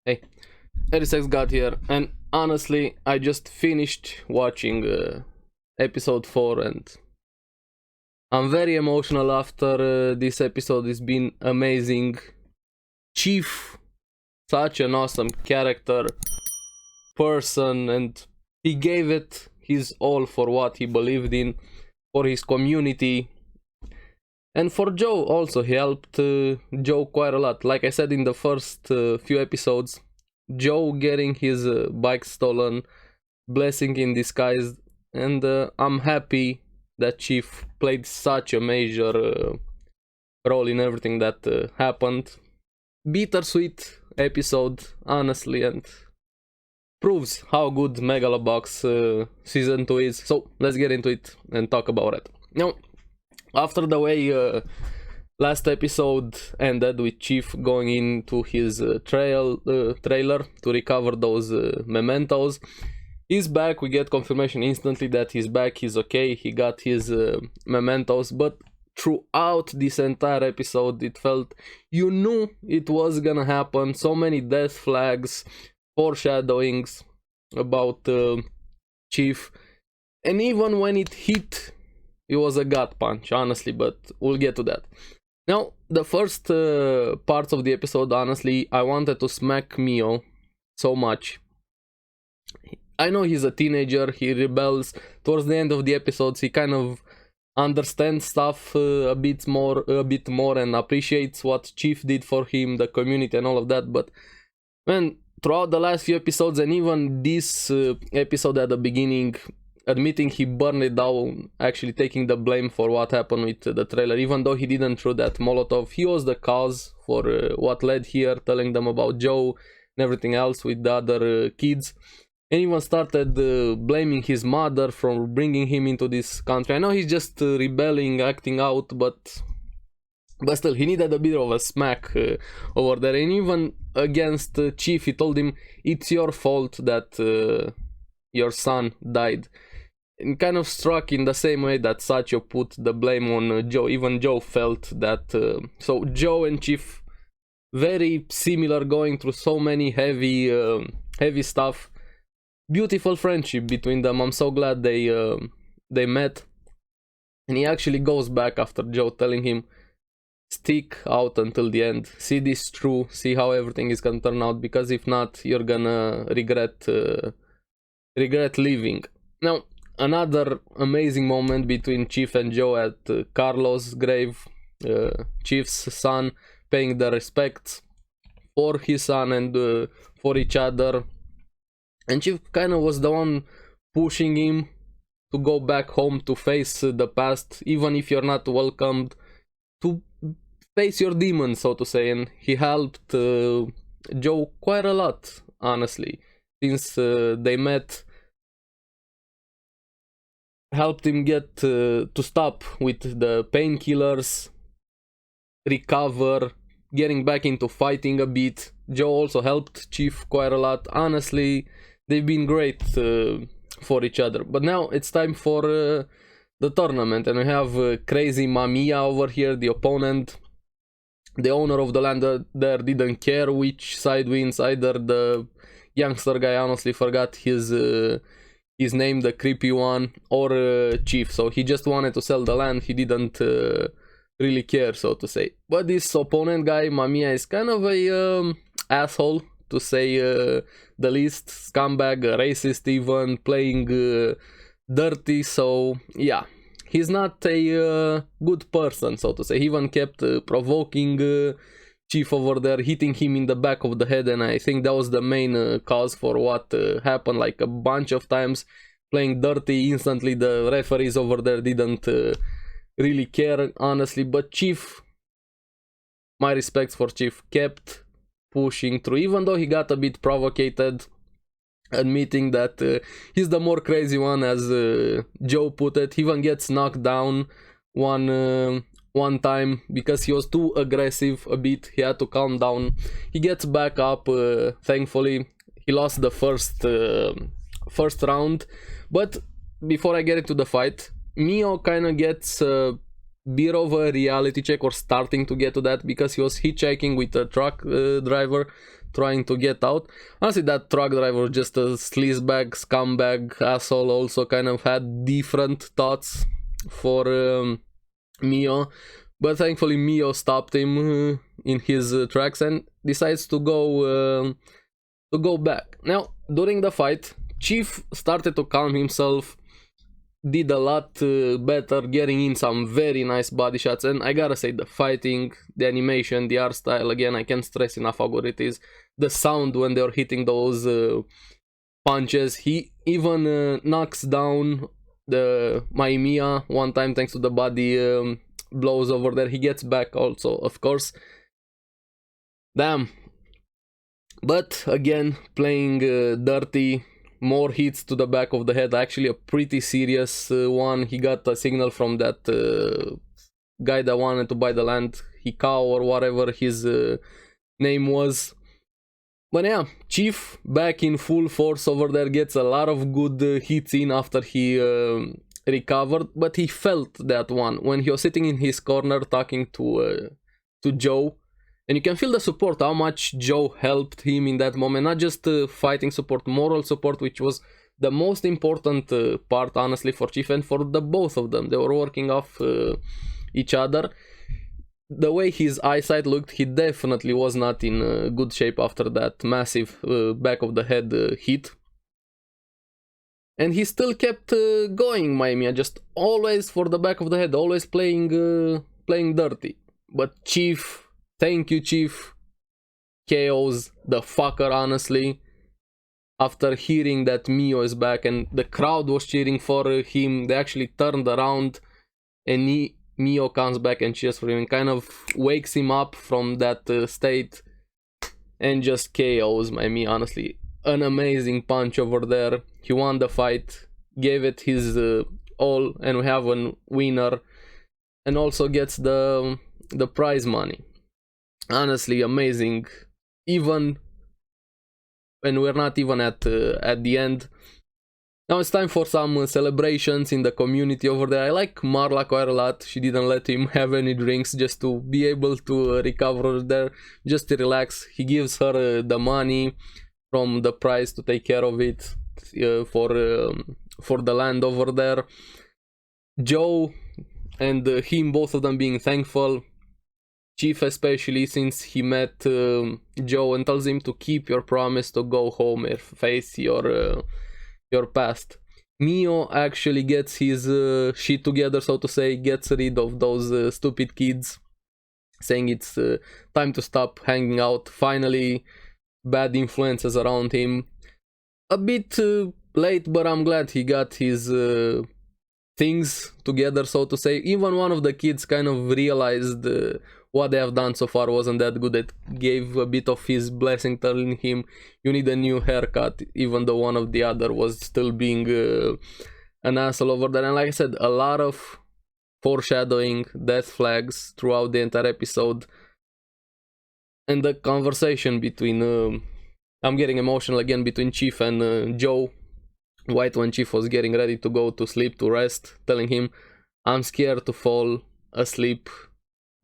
Hey, ARESxGOD here, and honestly, I just finished watching episode 4 and I'm very emotional after this episode. It's been amazing. Chief, such an awesome character, person, and he gave it his all for what he believed in, for his community, and for Joe also. He helped Joe quite a lot. Like I said in the first few episodes, Joe getting his bike stolen, blessing in disguise, and I'm happy that Chief played such a major role in everything that happened. Bittersweet episode, honestly, and proves how good Megalo season 2 is. So let's get into it and talk about it. Now, after the way last episode ended with Chief going into his trailer to recover those mementos, he's back. We get confirmation instantly that he's back, he's okay, he got his mementos, but throughout this entire episode it felt you knew it was gonna happen. So many death flags, foreshadowings about Chief, and even when it hit, it was a gut punch, honestly, but we'll get to that. Now, the first parts of the episode, honestly, I wanted to smack Mio so much. I know he's a teenager, he rebels. Towards the end of the episodes, he kind of understands stuff a bit more and appreciates what Chief did for him, the community and all of that. But man, throughout the last few episodes and even this episode at the beginning, admitting he burned it down, actually taking the blame for what happened with the trailer, even though he didn't throw that Molotov, he was the cause for what led here, telling them about Joe and everything else with the other kids, and even started blaming his mother for bringing him into this country. I know he's just rebelling, acting out, but still, he needed a bit of a smack over there. And even against Chief, he told him, it's your fault that your son died. And kind of struck in the same way that Sacho put the blame on Joe. Even Joe felt that. So Joe and Chief, very similar, going through so many heavy stuff. Beautiful friendship between them. I'm so glad they met. And he actually goes back after Joe telling him, stick out until the end, see this through, see how everything is gonna turn out, because if not, you're gonna regret leaving. Now, another amazing moment between Chief and Joe at Carlos' grave. Chief's son paying the respects for his son and for each other, and Chief kind of was the one pushing him to go back home, to face the past, even if you're not welcomed, to face your demons, so to say. And he helped Joe quite a lot, honestly, since they met. Helped him get to stop with the painkillers, recover, getting back into fighting a bit. Joe also helped Chief quite a lot. Honestly, they've been great for each other. But now it's time for the tournament, and we have crazy Mamiya over here, the opponent. The owner of the land there didn't care which side wins. Either the youngster guy, honestly forgot his name, the creepy one, or Chief. So he just wanted to sell the land. He didn't really care, so to say. But this opponent guy, Mamiya, is kind of a asshole, to say the least. Scumbag, racist even, playing dirty. So yeah, he's not a good person, so to say. He even kept provoking Chief over there, hitting him in the back of the head, and I think that was the main cause for what happened, like a bunch of times, playing dirty. Instantly the referees over there didn't really care, honestly. But Chief, my respects for Chief, kept pushing through, even though he got a bit provocated, admitting that he's the more crazy one, as Joe put it. He even gets knocked down one time because he was too aggressive a bit. He had to calm down. He gets back up, thankfully. He lost the first round. But before I get into the fight, Mio kind of gets a bit of a reality check, or starting to get to that, because he was hitchhiking with a truck driver, trying to get out. Honestly, that truck driver was just a sleazebag, scumbag, asshole. Also kind of had different thoughts for Mio, but thankfully Mio stopped him in his tracks and decides to go back. Now, during the fight, Chief started to calm himself, did a lot better, getting in some very nice body shots, and I gotta say, the fighting, the animation, the art style, again, I can't stress enough how good it is. The sound when they're hitting those punches. He even knocks down the Mia one time thanks to the body blows over there. He gets back also, of course. Damn. But again, playing dirty. More hits to the back of the head, actually a pretty serious one. He got a signal from that guy that wanted to buy the land, Hikao or whatever his name was. But yeah, Chief back in full force over there, gets a lot of good hits in after he recovered, but he felt that one when he was sitting in his corner talking to Joe. And you can feel the support, how much Joe helped him in that moment. Not just fighting support, moral support, which was the most important part, honestly, for Chief and for the both of them. They were working off each other. The way his eyesight looked, he definitely was not in good shape after that massive back of the head hit. And he still kept going, Mia, just always for the back of the head, always playing dirty. But Chief... Thank you, Chief. KOs the fucker, honestly. After hearing that Mio is back and the crowd was cheering for him, they actually turned around and Mio comes back and cheers for him and kind of wakes him up from that state and just KOs Mio, honestly. An amazing punch over there. He won the fight, gave it his all, and we have a winner and also gets the prize money. Honestly, amazing. Even when we're not even at the end. Now it's time for some celebrations in the community over there. I like Marla quite a lot. She didn't let him have any drinks just to be able to recover there, just to relax. He gives her the money from the prize to take care of it for the land over there. Joe and him, both of them being thankful. Chief especially, since he met Joe and tells him to keep your promise to go home and face your past. Mio actually gets his shit together, so to say, gets rid of those stupid kids, saying it's time to stop hanging out. Finally, bad influences around him. A bit late, but I'm glad he got his things together, so to say. Even one of the kids kind of realized what they have done so far wasn't that good. It gave a bit of his blessing, telling him you need a new haircut, even though one of the other was still being an asshole over there. And like I said, a lot of foreshadowing, death flags throughout the entire episode. And the conversation between I'm getting emotional again, between Chief and Joe White when Chief was getting ready to go to sleep, to rest, telling him, I'm scared to fall asleep.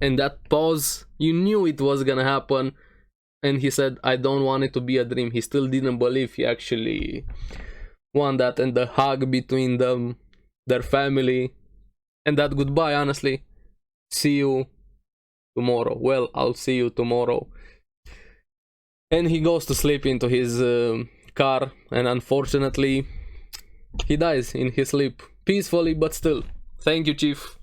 And that pause, you knew it was gonna happen. And he said, I don't want it to be a dream. He still didn't believe he actually won that. And the hug between them, their family, and that goodbye, honestly. See you tomorrow. Well, I'll see you tomorrow. And he goes to sleep into his car. And unfortunately, he dies in his sleep. Peacefully, but still. Thank you, Chief.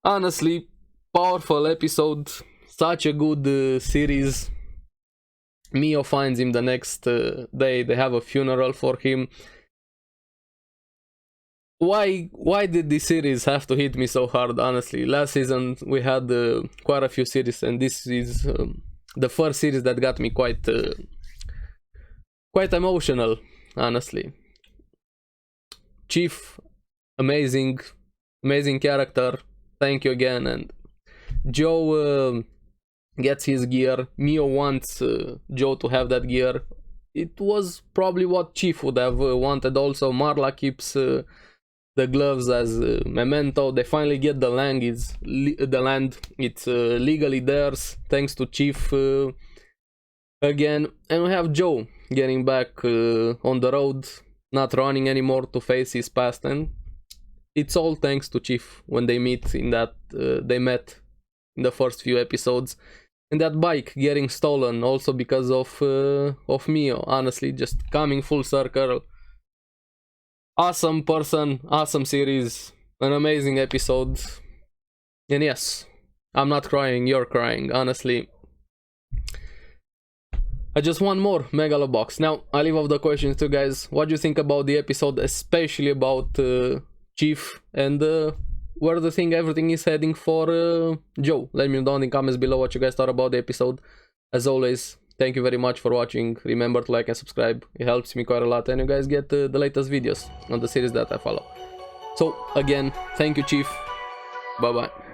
Honestly, powerful episode, such a good series. Mio finds him the next day. They have a funeral for him. Why did this series have to hit me so hard? Honestly, last season we had quite a few series, and this is the first series that got me quite emotional. Honestly, Chief, amazing character. Thank you again. And Joe gets his gear. Mio wants Joe to have that gear. It was probably what Chief would have wanted also. Marla keeps the gloves as memento. They finally get the land. It's legally theirs thanks to Chief again, and we have Joe getting back on the road, not running anymore to face his past, and it's all thanks to Chief when they met in the first few episodes, and that bike getting stolen also because of Mio. Honestly, just coming full circle. Awesome person, awesome series, an amazing episode, and yes, I'm not crying, you're crying, honestly. I just want more Megalo box. Now, I leave off the questions to guys. What do you think about the episode, especially about Chief, and where do you think everything is heading for Joe? Let me know down in the comments below what you guys thought about the episode. As always, thank you very much for watching. Remember to like and subscribe. It helps me quite a lot, and you guys get the latest videos on the series that I follow. So, again, thank you, Chief. Bye-bye.